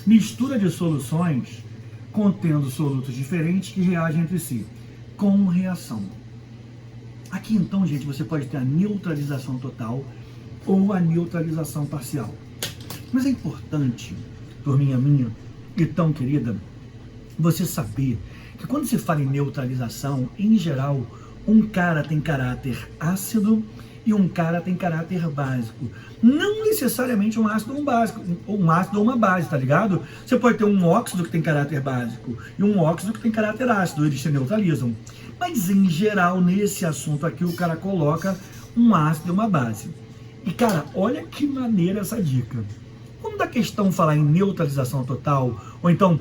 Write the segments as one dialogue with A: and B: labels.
A: Mistura de soluções contendo solutos diferentes que reagem entre si, com reação. Aqui então, gente, você pode ter a neutralização total ou a neutralização parcial. Mas é importante, turminha minha e tão querida, você saber que quando se fala em neutralização, em geral, um cara tem caráter ácido e um cara tem caráter básico. Não necessariamente um ácido ou um básico, um ácido ou uma base, tá ligado? Você pode ter um óxido que tem caráter básico e um óxido que tem caráter ácido, eles se neutralizam. Mas em geral, nesse assunto aqui, o cara coloca um ácido e uma base. E cara, olha que maneira essa dica. Quando a questão falar em neutralização total, ou então,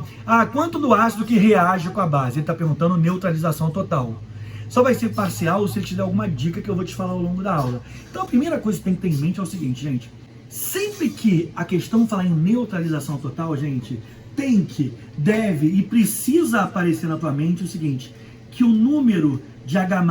A: quanto do ácido que reage com a base? Ele está perguntando neutralização total. Só vai ser parcial se ele te der alguma dica que eu vou te falar ao longo da aula. Então a primeira coisa que tem que ter em mente é o seguinte, gente. Sempre que a questão falar em neutralização total, gente, tem que, deve e precisa aparecer na tua mente o seguinte, que o número de H+,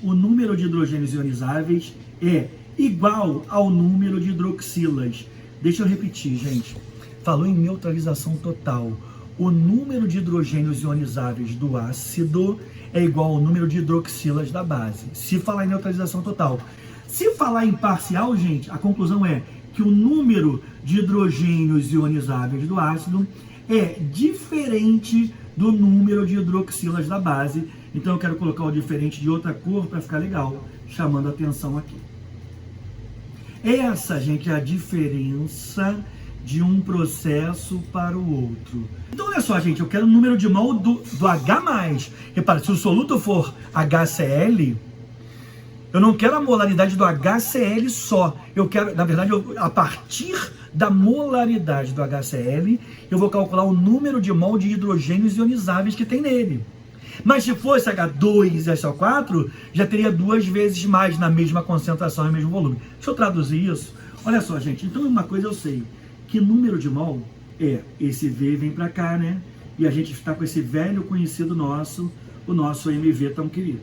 A: o número de hidrogênios ionizáveis é igual ao número de hidroxilas. Deixa eu repetir, gente. Falou em neutralização total. O número de hidrogênios ionizáveis do ácido é igual ao número de hidroxilas da base. Se falar em neutralização total. Se falar em parcial, gente, a conclusão é que o número de hidrogênios ionizáveis do ácido é diferente do número de hidroxilas da base. Então eu quero colocar o diferente de outra cor para ficar legal, chamando a atenção aqui. Essa, gente, é a diferença de um processo para o outro. Então, olha só, gente, eu quero o número de mol do H+. Repara, se o soluto for HCl, eu não quero a molaridade do HCl só. Eu quero, na verdade, a partir da molaridade do HCl, eu vou calcular o número de mol de hidrogênios ionizáveis que tem nele. Mas se fosse H2 e SO4, já teria 2 vezes mais na mesma concentração e mesmo volume. Deixa eu traduzir isso. Olha só, gente. Então, uma coisa eu sei. Que número de mol é esse V vem para cá, né? E a gente está com esse velho conhecido nosso, o nosso MV tão querido.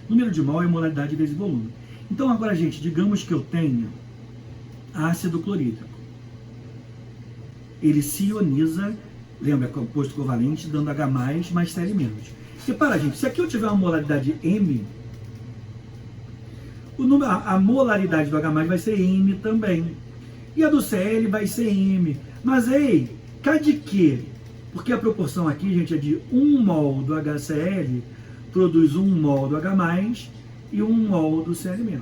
A: Número de mol é molaridade vezes volume. Então, agora, gente, digamos que eu tenha ácido clorídrico. Ele se ioniza, lembra, é composto covalente, dando H+, mais Cl-. Repara, gente, se aqui eu tiver uma molaridade M, a molaridade do H+ vai ser M também. E a do Cl vai ser M. Mas, ei, cá de quê? Porque a proporção aqui, gente, é de 1 mol do HCl produz 1 mol do H+, e 1 mol do Cl-.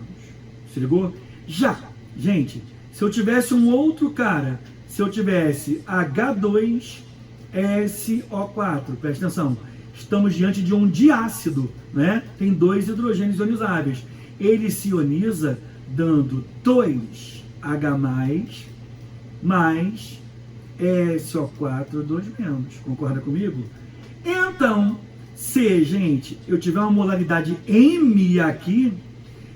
A: Se ligou? Já, gente, se eu tivesse um outro cara, se eu tivesse H2SO4, presta atenção, estamos diante de um diácido, né? Tem 2 hidrogênios ionizáveis. Ele se ioniza dando 2H+, mais SO4, 2 menos. Concorda comigo? Então, se, gente, eu tiver uma molaridade M aqui,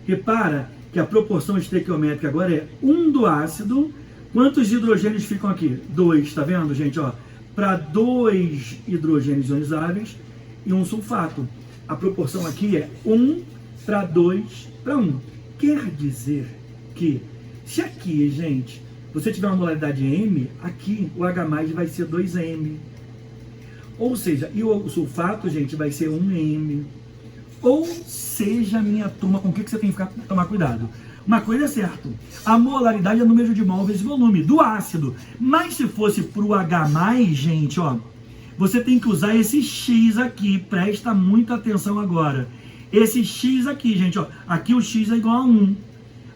A: repara que a proporção estequiométrica agora é 1 do ácido. Quantos hidrogênios ficam aqui? 2, tá vendo, gente? Ó, para 2 hidrogênios ionizáveis e um sulfato. A proporção aqui é 1 para 2 para 1. Quer dizer que, se aqui, gente, você tiver uma molaridade M, aqui o H+ vai ser 2M. Ou seja, e o sulfato, gente, vai ser 1M. Ou seja, minha turma, com o que você tem que tomar cuidado? Uma coisa é certa, a molaridade é o número de mol vezes volume do ácido. Mas se fosse para o H+, gente, ó, você tem que usar esse X aqui. Presta muita atenção agora. Esse X aqui, gente, ó, aqui o X é igual a 1.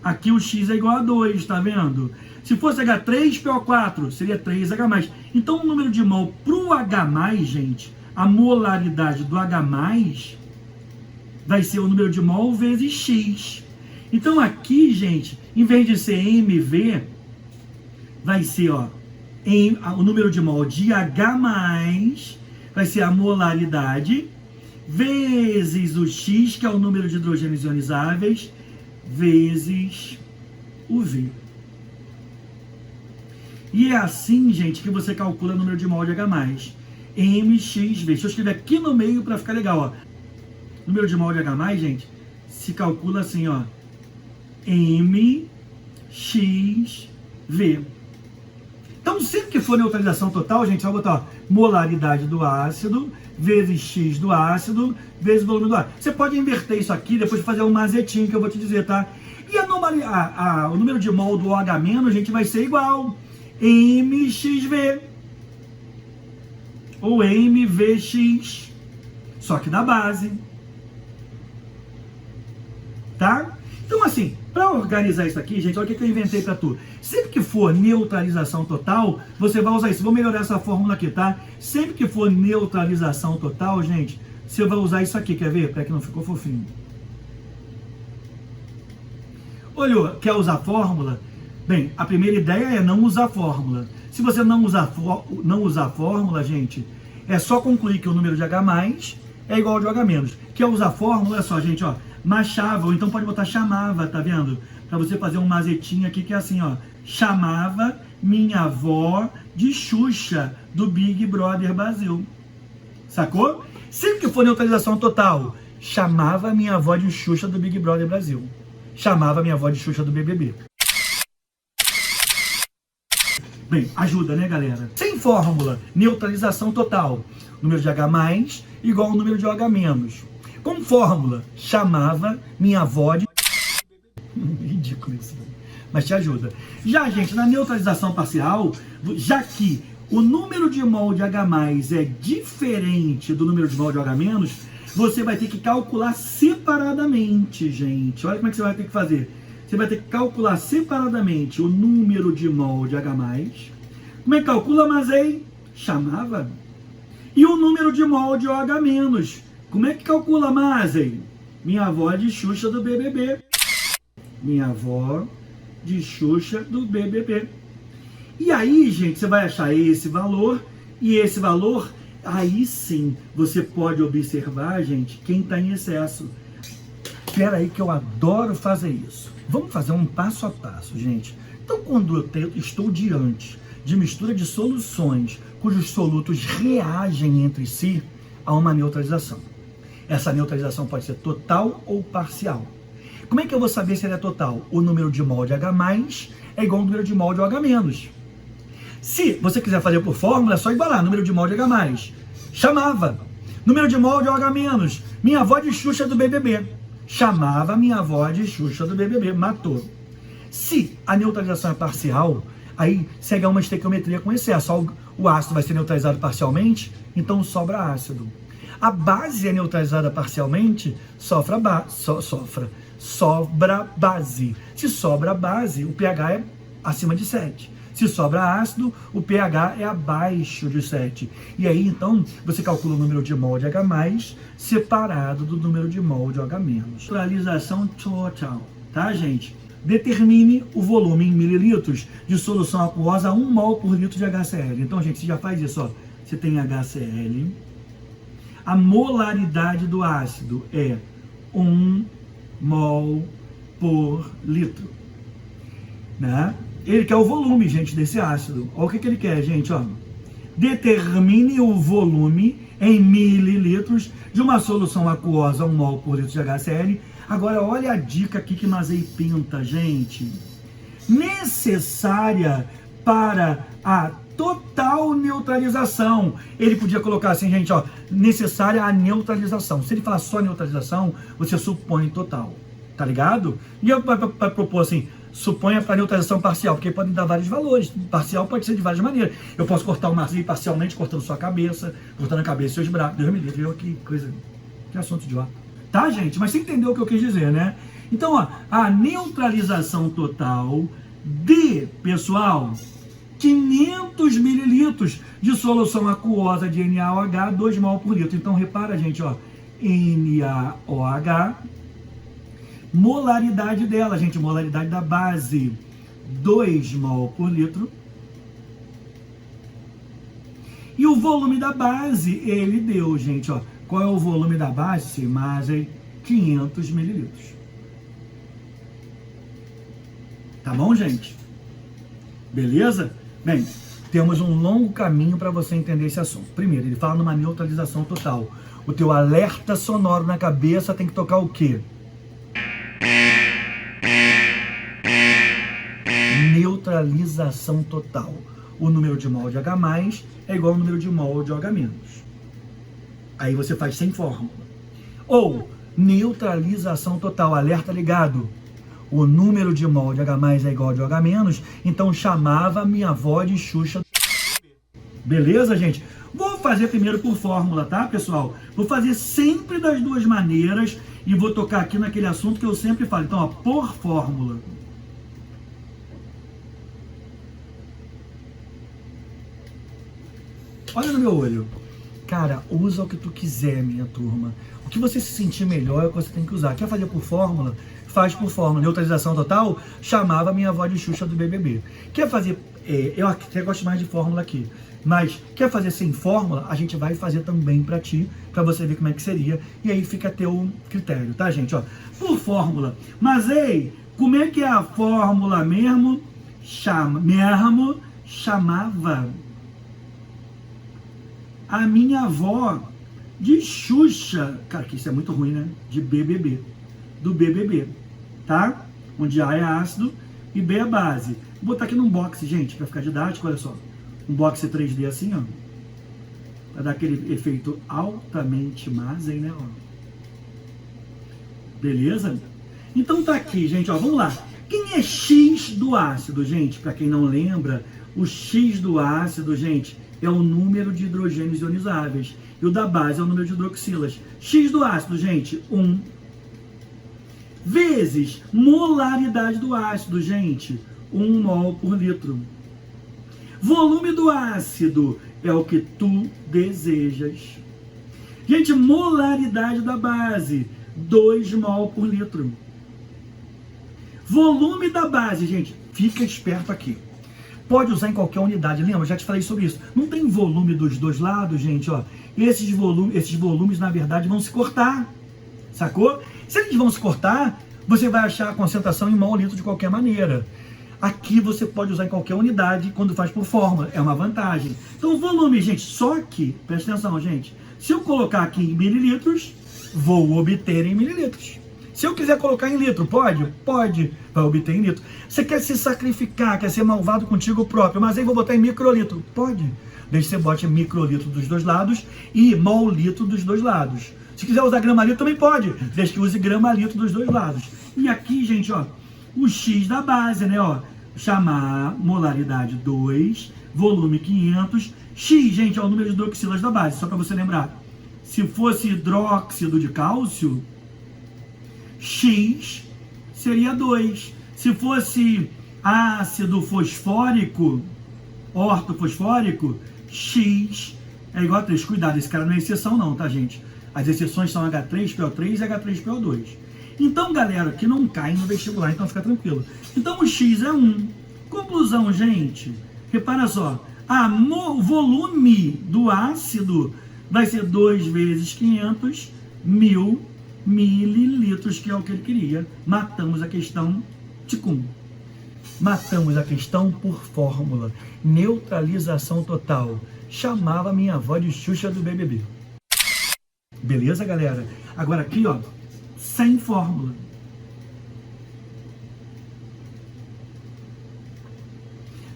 A: Aqui o X é igual a 2, tá vendo? Se fosse H3PO4, seria 3H+. Então, o número de mol para o H+, gente, a molaridade do H+, vai ser o número de mol vezes X. Então, aqui, gente, em vez de ser MV, vai ser, ó, o número de mol de H+, vai ser a molaridade, vezes o X, que é o número de hidrogênios ionizáveis, vezes o V. E é assim, gente, que você calcula o número de mol de H+. MXV. Deixa eu escrever aqui no meio para ficar legal, ó. O número de mol de H+, gente, se calcula assim, ó. MXV. Então, sempre que for neutralização total, gente, vai botar ó, molaridade do ácido, vezes X do ácido, vezes o volume do ácido. Você pode inverter isso aqui, depois fazer um mazetinho que eu vou te dizer, tá? E o número de mol do OH-, gente, vai ser igual MXV ou MVX, só que da base. Tá? Então, assim, para organizar isso aqui, gente, olha o que eu inventei para tu. Sempre que for neutralização total, você vai usar isso. Vou melhorar essa fórmula aqui, tá? Sempre que for neutralização total, gente, você vai usar isso aqui. Quer ver? Para que não ficou fofinho. Olhou? Quer usar fórmula? Bem, a primeira ideia é não usar fórmula. Se você não usar fórmula, gente, é só concluir que o número de H+ é igual ao de OH-. Quer usar fórmula? É só, gente, ó, machava, ou então pode botar chamava, tá vendo? Para você fazer um mazetinho aqui que é assim, ó, chamava minha avó de Xuxa do Big Brother Brasil. Sacou? Sempre que for neutralização total, chamava minha avó de Xuxa do Big Brother Brasil. Chamava minha avó de Xuxa do BBB. Bem, ajuda, né, galera? Sem fórmula, neutralização total. Número de H+ igual ao número de OH-. Com fórmula, chamava minha avó de... Ridículo isso, mas te ajuda. Já, gente, na neutralização parcial, já que o número de mol de H+ é diferente do número de mol de OH-, você vai ter que calcular separadamente, gente. Olha como é que você vai ter que fazer. Você vai ter que calcular separadamente o número de mol de H+. Como é que calcula, mas aí? Chamava. E o número de mol de OH-. Como é que calcula, mas aí? Minha avó de Xuxa do BBB. Minha avó de Xuxa do BBB. E aí, gente, você vai achar esse valor. E esse valor, aí sim, você pode observar, gente, quem está em excesso. Espera aí que eu adoro fazer isso. Vamos fazer um passo a passo, gente. Então, quando eu estou diante de mistura de soluções cujos solutos reagem entre si, há uma neutralização. Essa neutralização pode ser total ou parcial. Como é que eu vou saber se ela é total? O número de mol de H+ é igual ao número de mol de OH-. Se você quiser fazer por fórmula, é só igualar número de mol de H+. Chamava. Número de mol de OH-. Minha avó de Xuxa do BBB. Chamava minha avó de Xuxa do BBB. Matou. Se a neutralização é parcial, aí segue uma estequiometria com excesso. O ácido vai ser neutralizado parcialmente, então sobra ácido. A base é neutralizada parcialmente, sobra base. Se sobra base, o pH é acima de 7. Se sobra ácido, o pH é abaixo de 7. E aí, então, você calcula o número de mol de H+ separado do número de mol de OH-. Neutralização total, tá, gente? Determine o volume em mililitros de solução aquosa a 1 mol por litro de HCl. Então, gente, você já faz isso, ó. Você tem HCl. A molaridade do ácido é 1 mol por litro, né? Ele quer o volume, gente, desse ácido. Olha o que ele quer, gente, ó. Determine o volume em mililitros de uma solução aquosa, 1 mol por litro de HCl. Agora, olha a dica aqui que Mazei pinta, gente. Necessária para a total neutralização. Ele podia colocar assim, gente, ó, necessária a neutralização. Se ele falar só neutralização, você supõe total, tá ligado? E eu vou propor assim, suponha para neutralização parcial, porque pode dar vários valores. Parcial pode ser de várias maneiras. Eu posso cortar o Mazei parcialmente, cortando sua cabeça, cortando a cabeça e seus braços. Deus me livre, que coisa, que assunto idiota. Tá, gente? Mas você entendeu o que eu quis dizer, né? Então, ó, a neutralização total de, pessoal, 500 mililitros de solução aquosa de NaOH, 2 mol por litro. Então, repara, gente, ó, NaOH, molaridade dela, gente, molaridade da base, 2 mol por litro. E o volume da base, ele deu, gente, ó. Qual é o volume da base? Imagem, 500 mililitros. Tá bom, gente? Beleza? Bem, temos um longo caminho para você entender esse assunto. Primeiro, ele fala numa neutralização total. O teu alerta sonoro na cabeça tem que tocar o quê? Neutralização total. o número de mol de H+, é igual ao número de mol de OH-. Aí você faz sem fórmula. Ou neutralização total, alerta ligado. O número de mol de H+ é igual ao de OH-, então chamava minha avó de Xuxa. Beleza, gente? Vou fazer primeiro por fórmula, tá, pessoal? Vou fazer sempre das duas maneiras e vou tocar aqui naquele assunto que eu sempre falo. Então, ó, por fórmula. Olha no meu olho. Cara, usa o que tu quiser, minha turma. O que você se sentir melhor é o que você tem que usar. Quer fazer por fórmula? Faz por fórmula. Neutralização total, chamava minha avó de Xuxa do BBB. Quer fazer, eu até gosto mais de fórmula aqui, mas quer fazer sem fórmula, a gente vai fazer também pra ti, pra você ver como é que seria, e aí fica a teu critério, tá, gente? Ó, por fórmula. Mas, ei, como é que é a fórmula mesmo? Chamava a minha avó de Xuxa, cara, que isso é muito ruim, né? De BBB, do BBB, tá? Onde A é ácido e B é base. Vou botar aqui num box, gente, para ficar didático, olha só. Um box 3D assim, ó. Pra dar aquele efeito altamente Masen, né, ó. Beleza? Então tá aqui, gente, ó, vamos lá. Quem é X do ácido, gente? Para quem não lembra, o X do ácido, gente, é o número de hidrogênios ionizáveis. E o da base é o número de hidroxilas. X do ácido, gente, 1. Vezes molaridade do ácido, gente, 1 mol por litro. Volume do ácido é o que tu desejas. Gente, molaridade da base, 2 mol por litro. Volume da base, gente, fica esperto aqui. Pode usar em qualquer unidade, lembra? Eu já te falei sobre isso. Não tem volume dos dois lados, gente, ó. Esses volumes, na verdade, vão se cortar, sacou? Se eles vão se cortar, você vai achar a concentração em mol litro de qualquer maneira. Aqui você pode usar em qualquer unidade quando faz por fórmula, é uma vantagem. Então o volume, gente, só que, presta atenção, gente, se eu colocar aqui em mililitros, vou obter em mililitros. Se eu quiser colocar em litro, pode? Pode, vai obter em litro. Você quer se sacrificar, quer ser malvado contigo próprio, mas aí vou botar em microlitro, pode. Desde que você bote microlitro dos dois lados e mol litro dos dois lados. Se quiser usar grama litro também pode, desde que use grama litro dos dois lados. E aqui, gente, ó, o X da base, né, ó, chamar molaridade 2, volume 500, X, gente, é o número de hidroxilas da base, só para você lembrar. Se fosse hidróxido de cálcio, X seria 2. Se fosse ácido fosfórico, ortofosfórico, X é igual a 3. Cuidado, esse cara não é exceção não, tá, gente? As exceções são H3PO3 e H3PO2. Então, galera, que não cai no vestibular, então fica tranquilo. Então, o X é 1. Conclusão, gente, repara só. O volume do ácido vai ser 2 vezes 500 mil mililitros, que é o que ele queria. Matamos a questão ticum. Matamos a questão por fórmula. Neutralização total. Chamava minha avó de Xuxa do BBB. Beleza, galera? Agora aqui, ó, sem fórmula.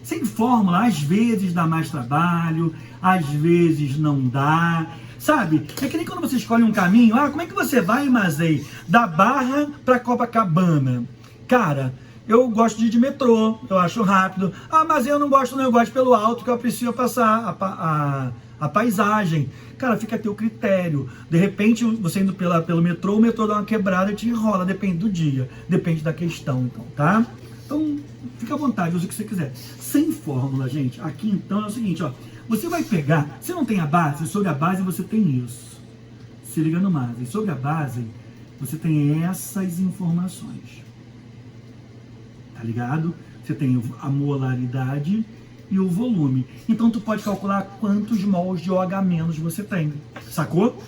A: Sem fórmula, às vezes dá mais trabalho, às vezes não dá. Sabe? É que nem quando você escolhe um caminho. Ah, como é que você vai, Mazei, da Barra para Copacabana? Cara, eu gosto de ir de metrô, eu acho rápido. Ah, mas eu não gosto, não, eu gosto pelo alto, que eu preciso passar a paisagem. Cara, fica a teu critério. De repente, você indo pelo metrô, o metrô dá uma quebrada e te enrola, depende do dia, depende da questão, então, tá? Então, fica à vontade, use o que você quiser. Sem fórmula, gente. Aqui, então, é o seguinte, ó. Você vai pegar, você não tem a base, sobre a base você tem isso. Se liga no Masen. Sobre a base, você tem essas informações. Tá ligado? Você tem a molaridade e o volume. Então, tu pode calcular quantos mols de OH- você tem. Sacou?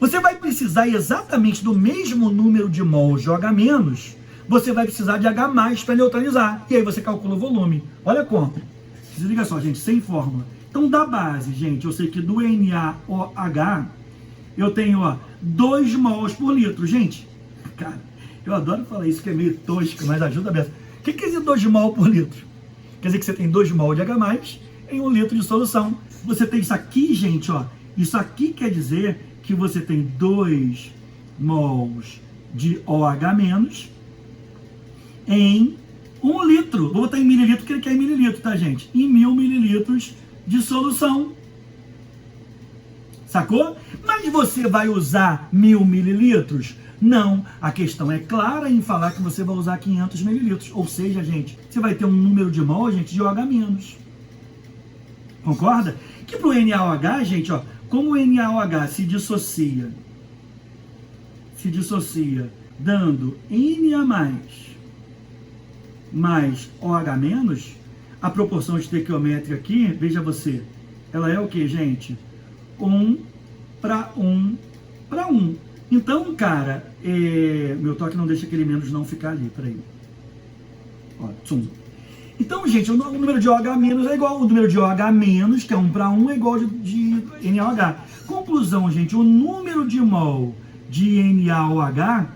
A: Você vai precisar exatamente do mesmo número de mols de OH-, você vai precisar de H+ para neutralizar. E aí você calcula o volume. Olha como. Se liga só, gente, sem fórmula. Então, da base, gente, eu sei que do NaOH, eu tenho, ó, 2 mols por litro. Gente, cara, eu adoro falar isso, que é meio tosco, mas ajuda mesmo. O que é esse 2 mol por litro? Quer dizer que você tem 2 mol de H+, em 1 litro de solução. Você tem isso aqui, gente, ó. Isso aqui quer dizer que você tem 2 mols de OH- em 1 litro. Vou botar em mililitro, porque ele quer em mililitro, tá, gente? Em 1000 mililitros de solução. Sacou? Mas você vai usar 1000 mililitros? Não. A questão é clara em falar que você vai usar 500 mililitros. Ou seja, gente, você vai ter um número de mol, gente, de OH-. Concorda? Que pro NaOH, gente, ó, como o NaOH se dissocia dando Na mais OH-, a proporção estequiométrica aqui, veja você, ela é o que, gente? 1 para 1 para 1. Então, cara, meu toque não deixa aquele menos não ficar ali, peraí. Ó, tsum. Então, gente, o número de OH- é igual ao número de OH-, que é 1 para 1, é igual de NaOH. Conclusão, gente, o número de mol de NaOH,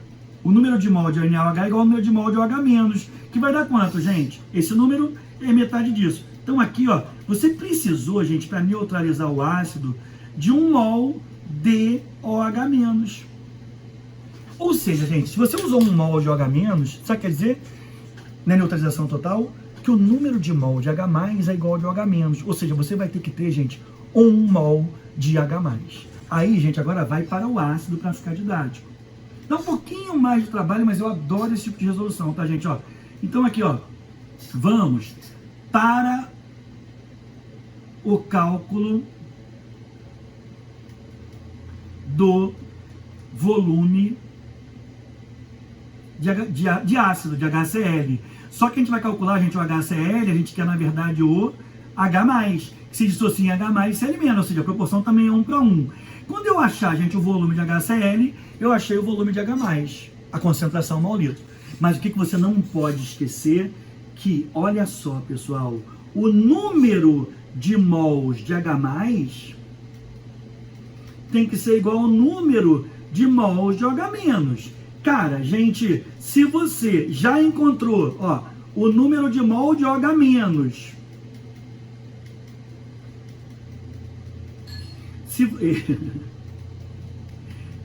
A: o número de mol de NaOH é igual ao número de mol de OH-, que vai dar quanto, gente? Esse número é metade disso. Então, aqui, ó, você precisou, gente, para neutralizar o ácido, de 1 mol de OH-. Ou seja, gente, se você usou 1 mol de OH-, sabe o que quer dizer, na neutralização total? Que o número de mol de H+ é igual ao de OH-. Ou seja, você vai ter que ter, gente, 1 mol de H+. Aí, gente, agora vai para o ácido para ficar didático. Dá um pouquinho mais de trabalho, mas eu adoro esse tipo de resolução, tá, gente? Ó, então aqui, ó, vamos para o cálculo do volume de ácido, de HCl. Só que a gente vai calcular, gente, o HCl, a gente quer, na verdade, o H+, que se dissocia em H+, Cl-, ou seja, a proporção também é 1 para 1. Quando eu achar, gente, o volume de HCl, eu achei o volume de H+, a concentração mol litro. Mas o que você não pode esquecer, que, olha só, pessoal, o número de mols de H+, tem que ser igual ao número de mols de OH-. Cara, gente, se você já encontrou, ó, o número de mol de OH-,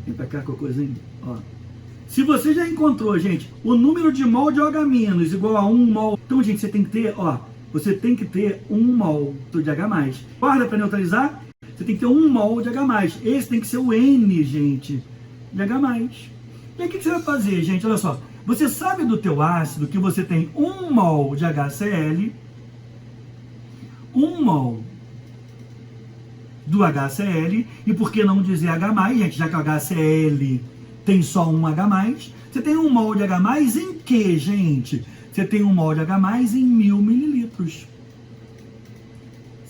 A: vem pra cá com a coisinha, ó. Se você já encontrou, gente, o número de mol de OH- igual a 1 mol, então, gente, você tem que ter, ó, você tem que ter 1 mol de H+. Guarda para neutralizar, você tem que ter 1 mol de H+. Esse tem que ser o N, gente, de H+. E aí, o que você vai fazer, gente? Olha só. Você sabe do teu ácido que você tem 1 mol de HCl, 1 mol do HCl, e por que não dizer H+, gente, já que o HCl tem só um H+, você tem 1 mol de H+, em que, gente? Você tem 1 mol de H+ em 1000 mililitros.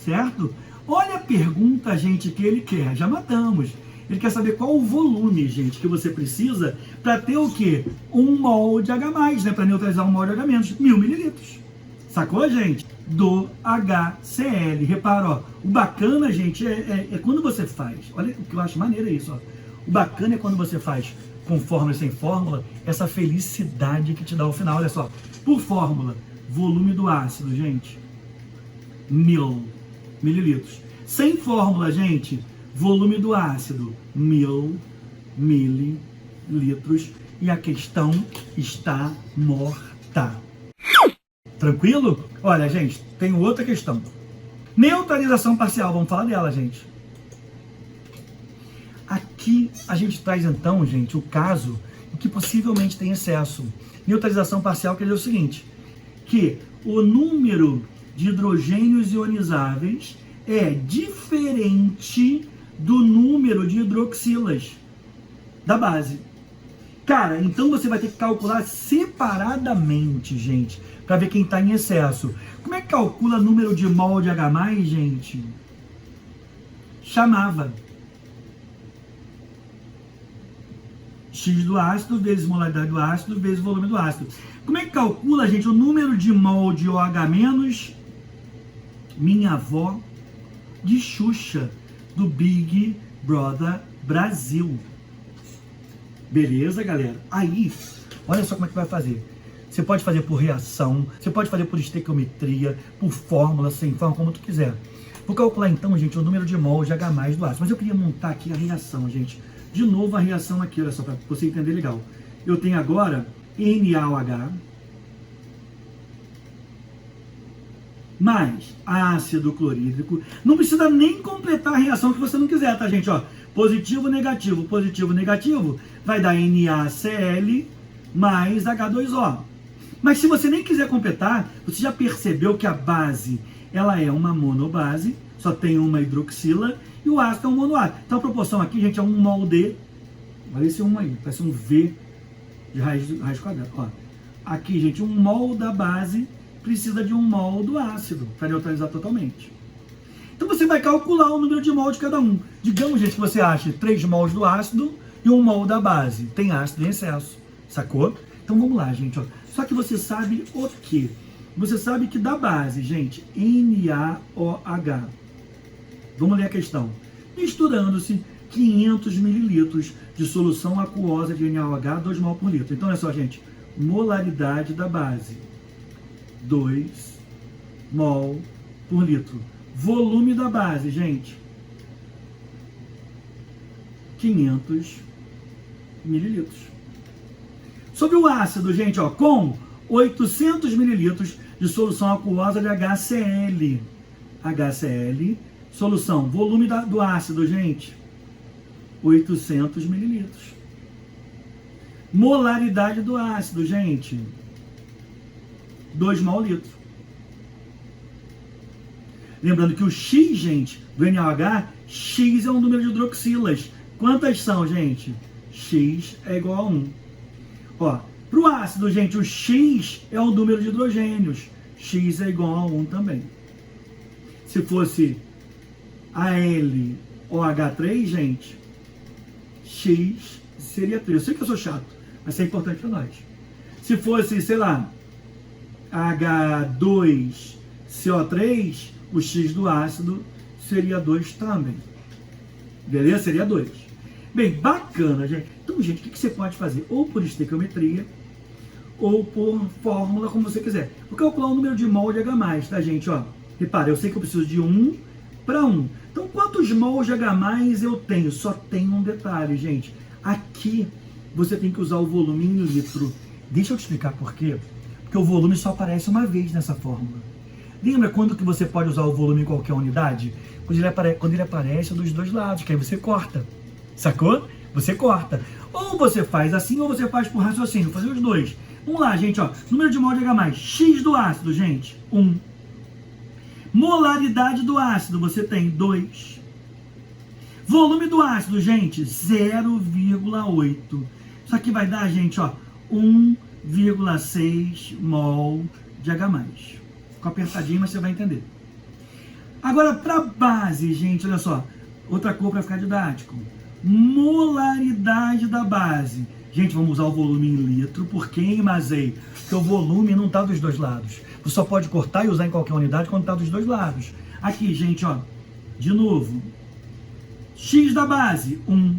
A: Certo? Olha a pergunta, gente, que ele quer. Já matamos. Ele quer saber qual o volume, gente, que você precisa para ter o quê? 1 mol de H+, né? Para neutralizar 1 mol de H-, 1000 mililitros. Sacou, gente? Do HCl. Repara, ó, o bacana, gente, é quando você faz. Olha o que eu acho maneiro é isso, ó. O bacana é quando você faz com fórmula e sem fórmula, essa felicidade que te dá ao final. Olha só, por fórmula, volume do ácido, gente, 1000 mililitros. Sem fórmula, gente, volume do ácido, 1000 mililitros. E a questão está morta. Tranquilo? Olha, gente, tem outra questão. Neutralização parcial, vamos falar dela, gente. Aqui a gente traz então, gente, o caso em que possivelmente tem excesso. Neutralização parcial quer dizer o seguinte, que o número de hidrogênios ionizáveis é diferente do número de hidroxilas da base. Cara, então você vai ter que calcular separadamente, gente, para ver quem está em excesso. Como é que calcula número de mol de H+, gente? Chamava X do ácido vezes molaridade do ácido vezes volume do ácido. Como é que calcula, gente, o número de mol de OH-? Minha avó de Xuxa, do Big Brother Brasil. Beleza, galera? Aí, olha só como é que vai fazer. Você pode fazer por reação, você pode fazer por estequiometria, por fórmula, sem fórmula, como tu quiser. Vou calcular então, gente, o número de mol de H+ do ácido. Mas eu queria montar aqui a reação, gente. De novo a reação aqui, olha só, para você entender legal. Eu tenho agora NaOH mais ácido clorídrico. Não precisa nem completar a reação que você não quiser, tá, gente? Ó, positivo, negativo, vai dar NaCl mais H2O. Mas se você nem quiser completar, você já percebeu que a base, ela é uma monobase, só tem uma hidroxila, e o ácido é um monoácido. Então a proporção aqui, gente, é 1 mol de... Olha esse 1 aí, parece um V de raiz quadrada. Ó, aqui, gente, 1 mol da base precisa de 1 mol do ácido, para neutralizar totalmente. Então você vai calcular o número de mol de cada um. Digamos, gente, que você ache 3 mols do ácido e 1 mol da base. Tem ácido em excesso, sacou? Então vamos lá, gente, ó. Só que você sabe o quê? Você sabe que da base, gente, NaOH. Vamos ler a questão. Misturando-se 500 mililitros de solução aquosa de NaOH, 2 mol por litro. Então, olha só, gente. Molaridade da base. 2 mol por litro. Volume da base, gente. 500 mililitros. Sobre o ácido, gente, ó, com 800 mililitros de solução aquosa de HCl. HCl, solução, volume do ácido, gente, 800 mililitros. Molaridade do ácido, gente, 2 mol litro. Lembrando que o X, gente, do NaOH, X é um número de hidroxilas. Quantas são, gente? X é igual a 1. Ó, para o ácido, gente, o X é o número de hidrogênios. X é igual a 1 também. Se fosse AlOH3, gente, X seria 3. Eu sei que eu sou chato, mas isso é importante para nós. Se fosse, sei lá, H2CO3, o X do ácido seria 2 também. Beleza? Seria 2. Bem, bacana, gente. Então, gente, o que você pode fazer? Ou por estequiometria, ou por fórmula, como você quiser. Vou calcular o número de mol de H+, tá, gente? Ó, repara, eu sei que eu preciso de 1 para 1. Então, quantos mols de H+ eu tenho? Só tem um detalhe, gente. Aqui, você tem que usar o volume em litro. Deixa eu te explicar por quê. Porque o volume só aparece uma vez nessa fórmula. Lembra quando que você pode usar o volume em qualquer unidade? Quando ele aparece dos dois lados, que aí você corta. Sacou? Você corta. Ou você faz assim, ou você faz por raciocínio. Vou fazer os dois. Vamos lá, gente, ó. Número de mol de H+. X do ácido, gente, 1. Molaridade do ácido, você tem 2. Volume do ácido, gente, 0,8. Isso aqui vai dar, gente, ó, 1,6 mol de H+. Ficou apertadinho, mas você vai entender. Agora, para base, gente, olha só. Outra cor para ficar didático. Molaridade da base. Gente, vamos usar o volume em litro. Por que em Mazei? Porque o volume não está dos dois lados. Você só pode cortar e usar em qualquer unidade quando está dos dois lados. Aqui, gente, ó. De novo. X da base, 1.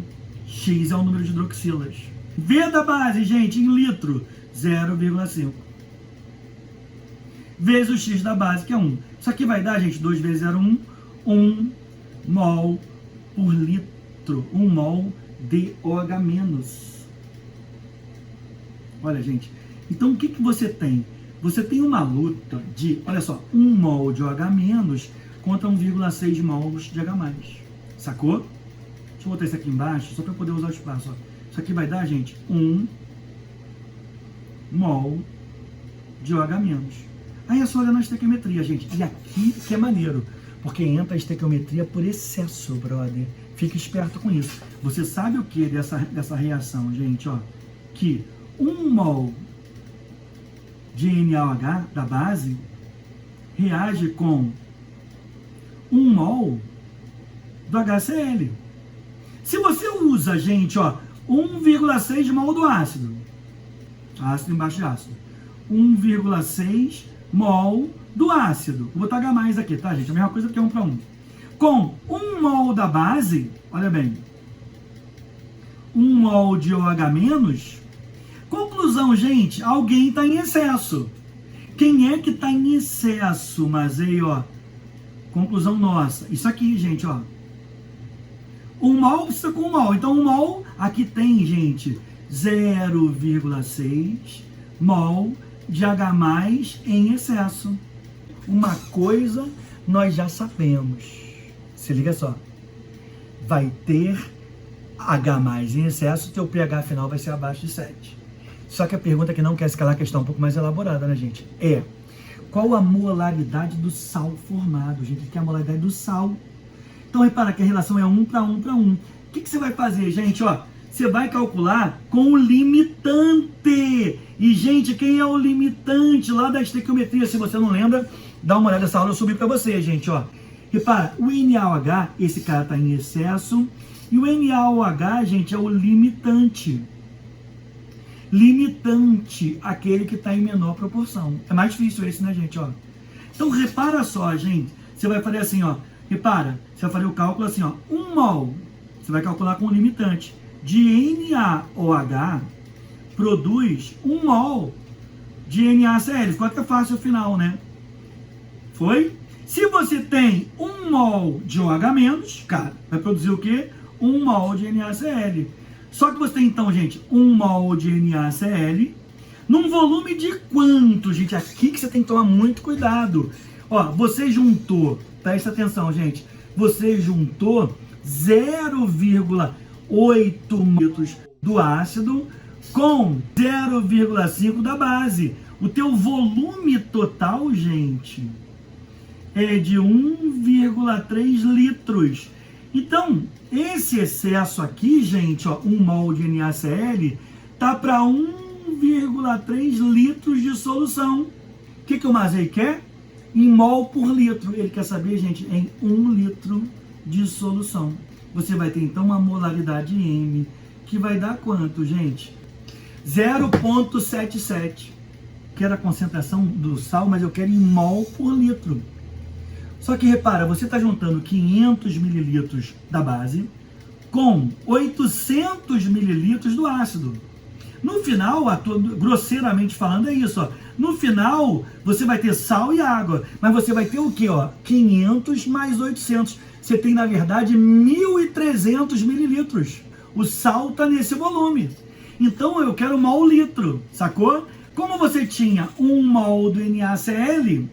A: X é o número de hidroxilas. V da base, gente, em litro, 0,5. Vezes o X da base, que é 1. Isso aqui vai dar, gente, 2 vezes 0,1. 1 mol por litro. 1 mol de OH-. Olha, gente. Então, o que você tem? Você tem uma luta de, olha só, 1 mol de OH- contra 1,6 mols de H+. Sacou? Deixa eu botar isso aqui embaixo, só para poder usar o espaço. Ó. Isso aqui vai dar, gente, 1 mol de OH-. Aí é só olhar na estequiometria, gente. E aqui que é maneiro, porque entra a estequiometria por excesso, brother. Fique esperto com isso. Você sabe o que dessa reação, gente? Ó, que 1 mol de NaOH da base reage com 1 mol do HCl. Se você usa, gente, ó, 1,6 mol do ácido embaixo de ácido, 1,6 mol do ácido, vou botar H+ aqui, tá, gente? A mesma coisa que é 1 para 1. Com 1 mol da base, olha bem, 1 mol de OH-. Conclusão Conclusão, gente, alguém está em excesso. Quem é que está em excesso? Mas aí, ó, conclusão nossa. Isso aqui, gente, ó. 1 mol precisa com 1 mol. Então, 1 mol, aqui tem, gente, 0,6 mol de H+ em excesso. Uma coisa nós já sabemos. Se liga só. Vai ter H+ em excesso, teu pH final vai ser abaixo de 7. Só que a pergunta que não quer se calar, a questão um pouco mais elaborada, né, gente? É, qual a molaridade do sal formado, gente? Que é a molaridade do sal. Então, repara que a relação é 1 para 1 para 1. O que você vai fazer, gente? Ó, você vai calcular com o limitante. E, gente, quem é o limitante lá da estequiometria? Se você não lembra, dá uma olhada nessa aula, eu subi para você, gente, ó. Repara, o NaOH, esse cara está em excesso. E o NaOH, gente, é o limitante. Limitante, aquele que está em menor proporção. É mais difícil esse, né, gente? Ó. Então, repara só, gente. Você vai fazer assim, ó. Repara, você vai fazer o cálculo assim, ó. 1 mol, você vai calcular com o limitante, de NaOH produz 1 mol de NaCl. Ficou até fácil o final, né? Foi? Se você tem 1 mol de OH-, cara, vai produzir o quê? 1 mol de NaCl. Só que você tem, então, gente, 1 mol de NaCl num volume de quanto, gente? Aqui que você tem que tomar muito cuidado. Ó, você juntou, presta atenção, gente, você juntou 0,8 litros do ácido com 0,5 da base. O teu volume total, gente, é de 1,3 litros. Então, esse excesso aqui, gente, ó, 1 mol de NaCl, tá para 1,3 litros de solução. O que o Mazei quer? Em mol por litro. Ele quer saber, gente, em 1 litro de solução. Você vai ter, então, uma molaridade M, que vai dar quanto, gente? 0,77. Quero a concentração do sal, mas eu quero em mol por litro. Só que repara, você está juntando 500 mililitros da base com 800 mililitros do ácido. No final, grosseiramente falando, é isso, ó. No final, você vai ter sal e água, mas você vai ter o quê, ó? 500 mais 800. Você tem, na verdade, 1.300 mililitros. O sal está nesse volume. Então, eu quero mol litro, sacou? Como você tinha 1 mol do NaCl,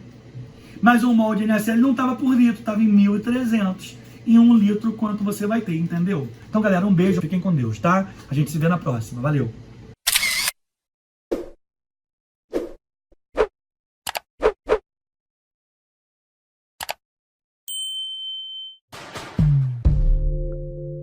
A: mas 1 mol de NaCl não estava por litro, estava em 1.300. Em 1 litro, quanto você vai ter, entendeu? Então, galera, um beijo, fiquem com Deus, tá? A gente se vê na próxima. Valeu!